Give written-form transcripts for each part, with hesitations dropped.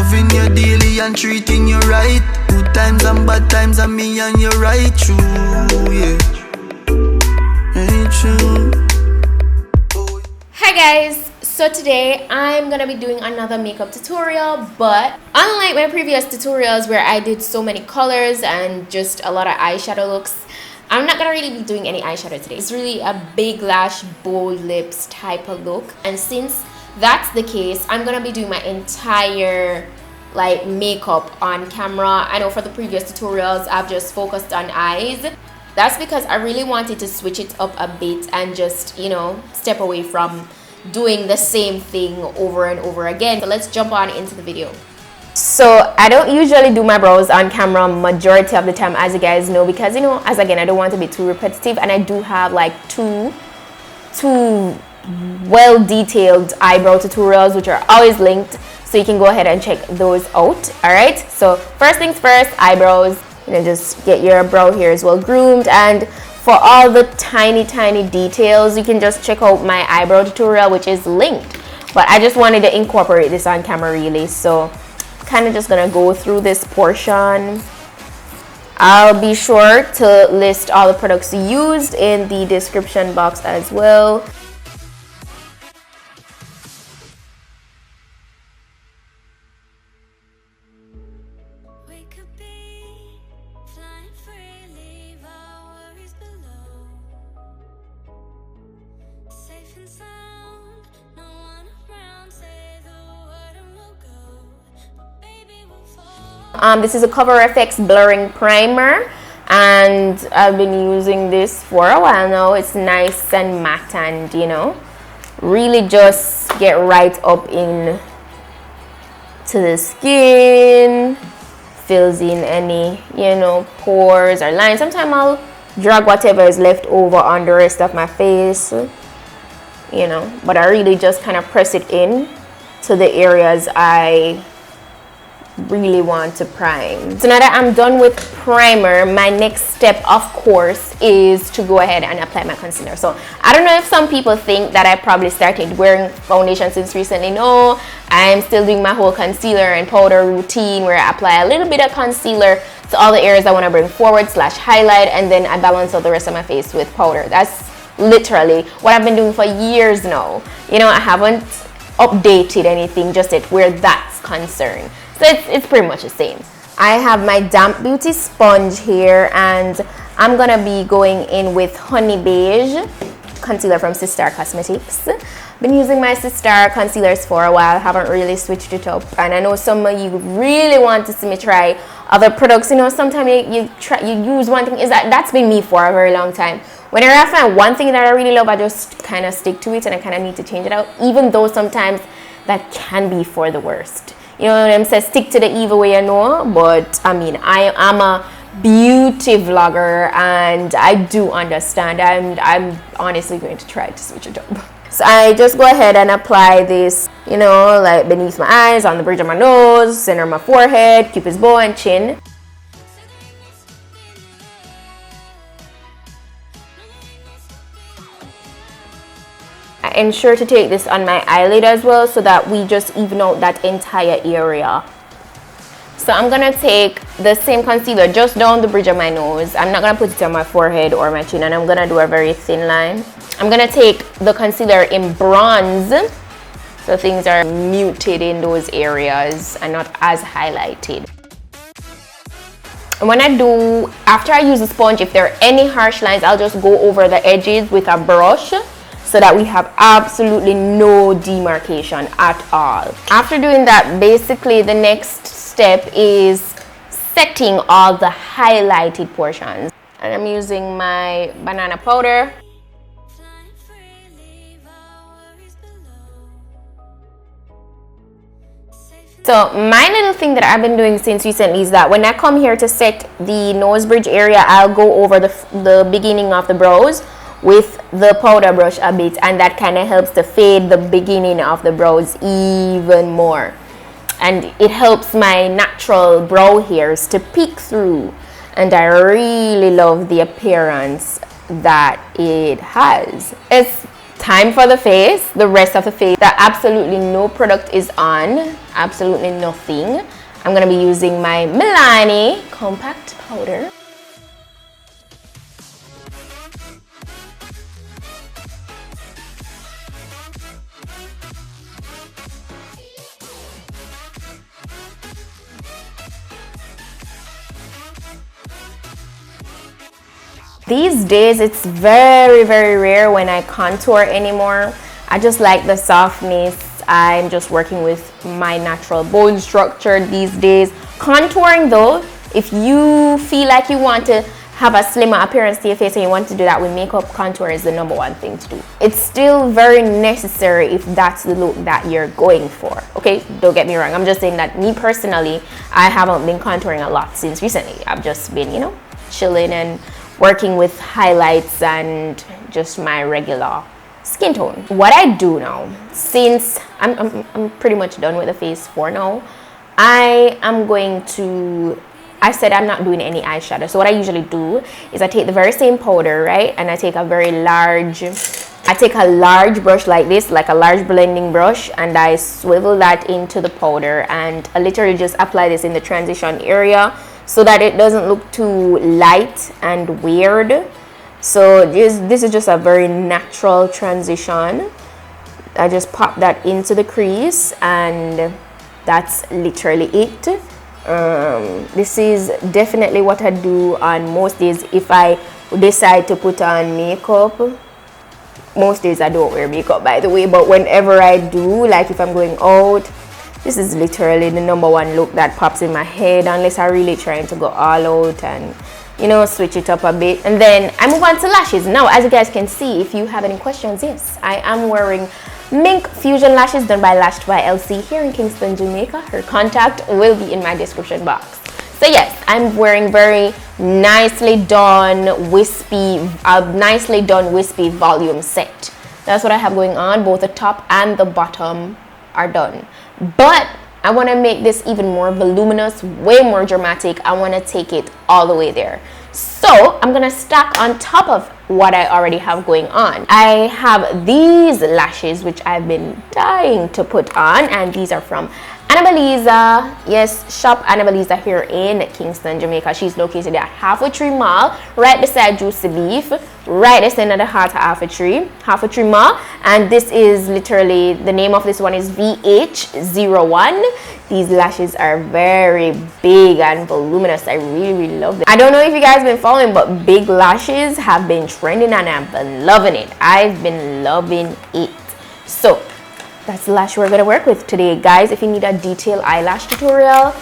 loving you daily and treating you right. Good times and bad times and me and you right true, yeah. Ain't true. Hi guys, so today I'm gonna be doing another makeup tutorial, but unlike my previous tutorials where I did so many colors and just a lot of eyeshadow looks, I'm not gonna really be doing any eyeshadow today. It's really a big lash, bold lips type of look, and since that's the case, I'm gonna be doing my entire like makeup on camera. I know for the previous tutorials I've just focused on eyes. That's because I really wanted to switch it up a bit and just, you know, step away from doing the same thing over and over again. So let's jump on into the video. So I don't usually do my brows on camera majority of the time, as you guys know, because, you know, as again, I don't want to be too repetitive, and I do have like two well detailed eyebrow tutorials which are always linked, so you can go ahead and check those out. All right, so first things first, eyebrows. You know, just get your brow hairs well groomed, and for all the tiny details you can just check out my eyebrow tutorial, which is linked. But I just wanted to incorporate this on camera really, so kind of just gonna go through this portion. I'll be sure to list all the products used in the description box as well. This is a Cover FX blurring primer, and I've been using this for a while now. It's nice and matte, and you know, really just get right up in to the skin, fills in any, you know, pores or lines. Sometimes I'll drag whatever is left over on the rest of my face, you know, but I really just kind of press it in to the areas I really want to prime. So now that I'm done with primer, my next step of course is to go ahead and apply my concealer. So I don't know if some people think that I probably started wearing foundation since recently. No, I'm still doing my whole concealer and powder routine where I apply a little bit of concealer to all the areas I want to bring forward / highlight, and then I balance out the rest of my face with powder. That's literally what I've been doing for years now. You know, I haven't updated anything just yet where that's concerned. So it's pretty much the same. I have my Damp Beauty sponge here, and I'm gonna be going in with Honey Beige concealer from Sistar Cosmetics. Been using my Sistar concealers for a while, haven't really switched it up, and I know some of you really want to see me try other products. You know, sometimes you use one thing. That's been me for a very long time. Whenever I find one thing that I really love, I just kind of stick to it, and I kind of need to change it out, even though sometimes that can be for the worst. You know what I'm saying? Stick to the evil way, I know, but I mean, I'm a beauty vlogger and I do understand, and I'm honestly going to try to switch it up. So I just go ahead and apply this, you know, like beneath my eyes, on the bridge of my nose, center of my forehead, cupid's bow and chin. I ensure to take this on my eyelid as well, so that we just even out that entire area. So I'm gonna take the same concealer just down the bridge of my nose. I'm not gonna put it on my forehead or my chin, and I'm gonna do a very thin line. I'm gonna take the concealer in bronze, so things are muted in those areas and not as highlighted. And when I do, after I use the sponge, if there are any harsh lines, I'll just go over the edges with a brush, so that we have absolutely no demarcation at all. After doing that, basically the next step is setting all the highlighted portions. And I'm using my banana powder. So my little thing that I've been doing since recently is that when I come here to set the nose bridge area, I'll go over the beginning of the brows with the powder brush a bit, and that kind of helps to fade the beginning of the brows even more, and it helps my natural brow hairs to peek through, and I really love the appearance that it has. It's time for the face, the rest of the face that absolutely no product is on, absolutely nothing. I'm gonna be using my Milani compact powder. These days, it's very, very rare when I contour anymore. I just like the softness. I'm just working with my natural bone structure these days. Contouring though, if you feel like you want to have a slimmer appearance to your face and you want to do that with makeup, contour is the #1 thing to do. It's still very necessary if that's the look that you're going for. Okay, don't get me wrong. I'm just saying that me personally, I haven't been contouring a lot since recently. I've just been, you know, chilling and working with highlights and just my regular skin tone. What I do now, since I'm pretty much done with the face for now, I said I'm not doing any eyeshadow. So what I usually do is I take the very same powder, right? And I take a large brush like this, like a large blending brush, and I swivel that into the powder, and I literally just apply this in the transition area so that it doesn't look too light and weird. So this is just a very natural transition. I just pop that into the crease, and that's literally it. This is definitely what I do on most days if I decide to put on makeup. Most days I don't wear makeup, by the way, but whenever I do, like if I'm going out, this is literally the #1 look that pops in my head, unless I'm really trying to go all out and, you know, switch it up a bit. And then I move on to lashes. Now, as you guys can see, if you have any questions, yes, I am wearing Mink Fusion lashes done by Lash by LC here in Kingston, Jamaica. Her contact will be in my description box. So yes, I'm wearing very nicely done wispy volume set. That's what I have going on. Both the top and the bottom are done. But I want to make this even more voluminous, way more dramatic. I want to take it all the way there. So I'm gonna stack on top of what I already have going on. I have these lashes which I've been dying to put on, and these are from Annebelleza. Yes, shop Annebelleza here in Kingston, Jamaica. She's located at Half a Tree Mall, right beside Juicy Beef, right at the heart of Half a Tree Mall. And this is literally, the name of this one is VH01. These lashes are very big and voluminous. I really, really love them. I don't know if you guys have been following, but big lashes have been trending and I've been loving it. I've been loving it. So that's the lash we're gonna work with today, guys. If you need a detailed eyelash tutorial,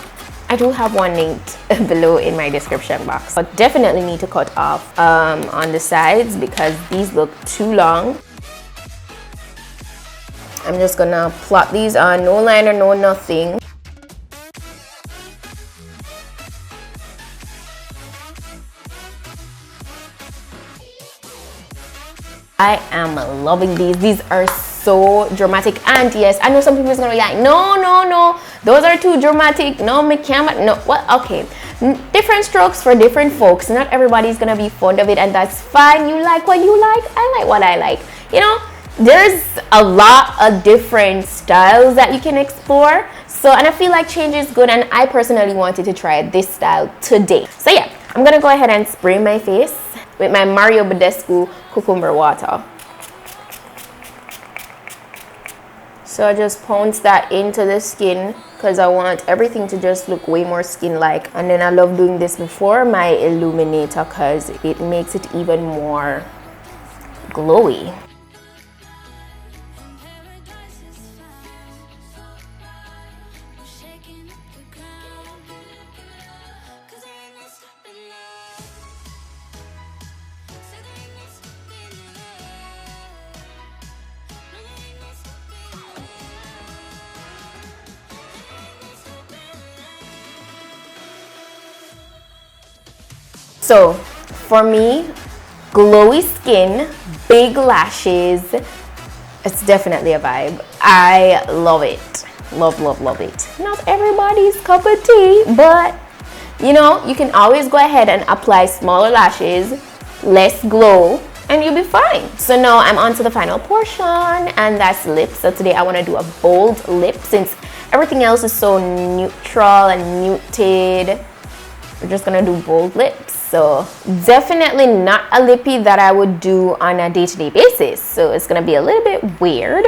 I do have one linked below in my description box. But definitely need to cut off on the sides because these look too long. I'm just gonna plot these on, no liner, no nothing. I am loving these. These are so dramatic, and yes, I know some people is gonna be like, no, those are too dramatic. No, me can't. No, well, okay. Different strokes for different folks. Not everybody's gonna be fond of it, and that's fine. You like what you like. I like what I like. You know, there's a lot of different styles that you can explore. So, and I feel like change is good, and I personally wanted to try this style today. So yeah, I'm gonna go ahead and spray my face with my Badescu cucumber water. So I just pounce that into the skin because I want everything to just look way more skin-like. And then I love doing this before my Illuminator because it makes it even more glowy. So for me, glowy skin, big lashes, it's definitely a vibe. I love it. Love it. Not everybody's cup of tea, but you know, you can always go ahead and apply smaller lashes, less glow, and you'll be fine. So now I'm on to the final portion, and that's lips. So today I want to do a bold lip since everything else is so neutral and muted. We're just gonna do bold lips. So definitely not a lippy that I would do on a day-to-day basis. So it's gonna be a little bit weird.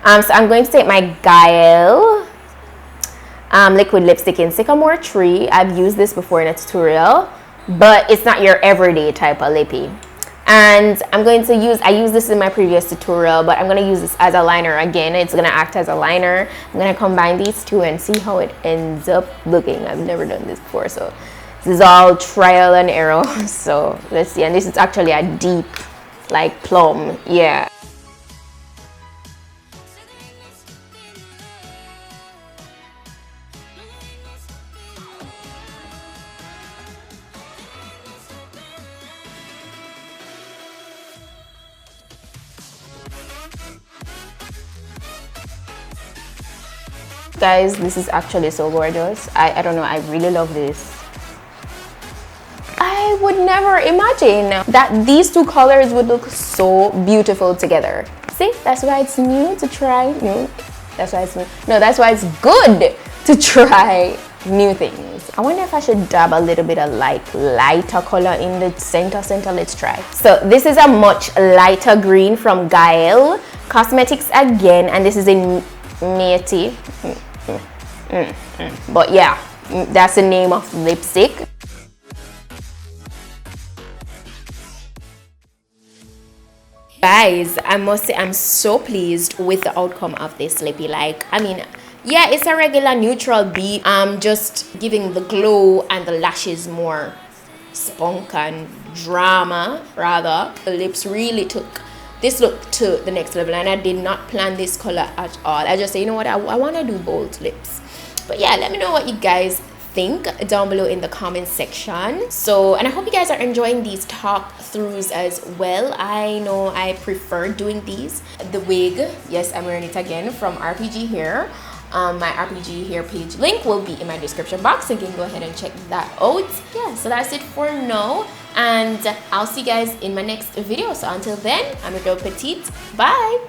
So I'm going to take my Gaelle liquid lipstick in Sycamore Tree. I've used this before in a tutorial, but it's not your everyday type of lippy. And I'm going to use, I used this in my previous tutorial, but I'm going to use this as a liner again. It's going to act as a liner. I'm going to combine these two and see how it ends up looking. I've never done this before, so this is all trial and error. So let's see. And this is actually a deep, like plum. Yeah. Guys, this is actually so gorgeous. I don't know, I really love this. I would never imagine that these two colors would look so beautiful together. See, that's why it's new to try new. That's why it's new. No, that's why it's good to try new things. I wonder if I should dab a little bit of like lighter color in the center. Let's try. So this is a much lighter green from Gaelle Cosmetics again, and this is in Matey. But yeah, that's the name of the lipstick. Guys, I must say I'm so pleased with the outcome of this lippy. Like, I mean, yeah, it's a regular neutral bead. Just giving the glow and the lashes more spunk and drama rather. The lips really took this look to the next level, and I did not plan this color at all. I just say, you know what, I want to do bold lips. But yeah, let me know what you guys think down below in the comment section. So, and I hope you guys are enjoying these talk throughs as well. I know I prefer doing these. The wig, yes, I'm wearing it again from RPG Hair. My RPG Hair page link will be in my description box, so you can go ahead and check that out. Yeah, so that's it for now, and I'll see you guys in my next video. So until then, I'm your girl Petite. Bye.